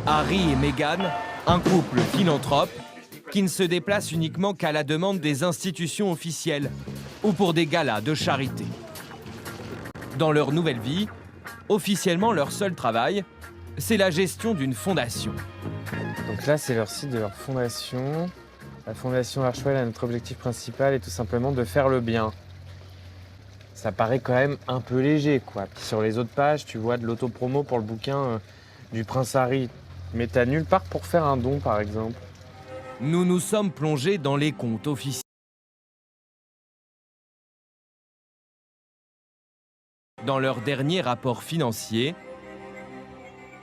Harry et Meghan, un couple philanthrope qui ne se déplace uniquement qu'à la demande des institutions officielles ou pour des galas de charité. Dans leur nouvelle vie, officiellement leur seul travail, c'est la gestion d'une fondation. Donc là, c'est leur site de leur fondation. La fondation Archewell a notre objectif principal est tout simplement de faire le bien. Ça paraît quand même un peu léger, quoi. Puis sur les autres pages, tu vois de l'autopromo pour le bouquin du prince Harry. Mais t'as nulle part pour faire un don, par exemple. Nous nous sommes plongés dans les comptes officiels. Dans leur dernier rapport financier,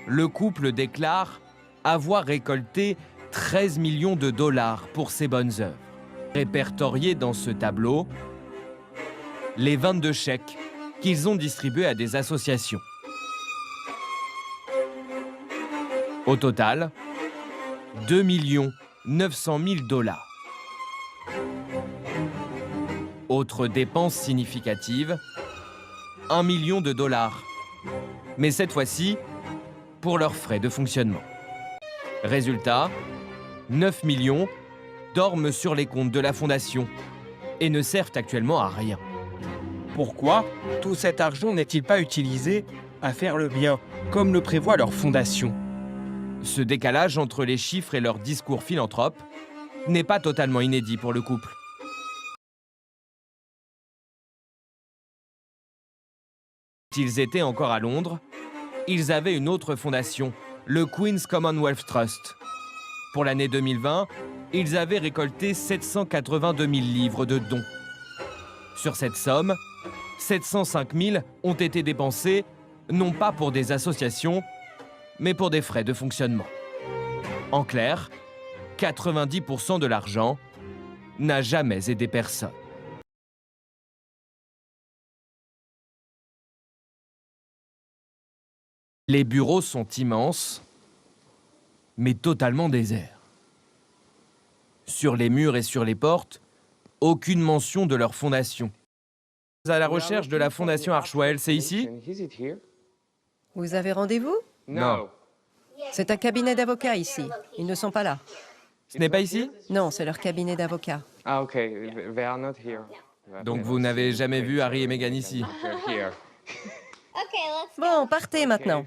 le couple déclare avoir récolté 13 millions de dollars pour ses bonnes œuvres. Répertoriés dans ce tableau, les 22 chèques qu'ils ont distribués à des associations. Au total, 2 900 000 dollars. Autre dépense significative, 1 million de dollars. Mais cette fois-ci, pour leurs frais de fonctionnement. Résultat, 9 millions dorment sur les comptes de la fondation et ne servent actuellement à rien. Pourquoi tout cet argent n'est-il pas utilisé à faire le bien, comme le prévoit leur fondation? Ce décalage entre les chiffres et leur discours philanthrope n'est pas totalement inédit pour le couple. S'ils étaient encore à Londres, ils avaient une autre fondation, le Queen's Commonwealth Trust. Pour l'année 2020, ils avaient récolté 782 000 livres de dons. Sur cette somme, 705 000 ont été dépensés, non pas pour des associations, mais pour des frais de fonctionnement. En clair, 90% de l'argent n'a jamais aidé personne. Les bureaux sont immenses, mais totalement déserts. Sur les murs et sur les portes, aucune mention de leur fondation. À la recherche de la fondation Archewell, c'est ici? Vous avez rendez-vous? Non. C'est un cabinet d'avocats ici. Ils ne sont pas là. Ce n'est pas ici? Non, c'est leur cabinet d'avocats. Ah, ok. They are not here. Donc vous n'avez jamais vu Harry et Meghan ici? Bon, partez maintenant.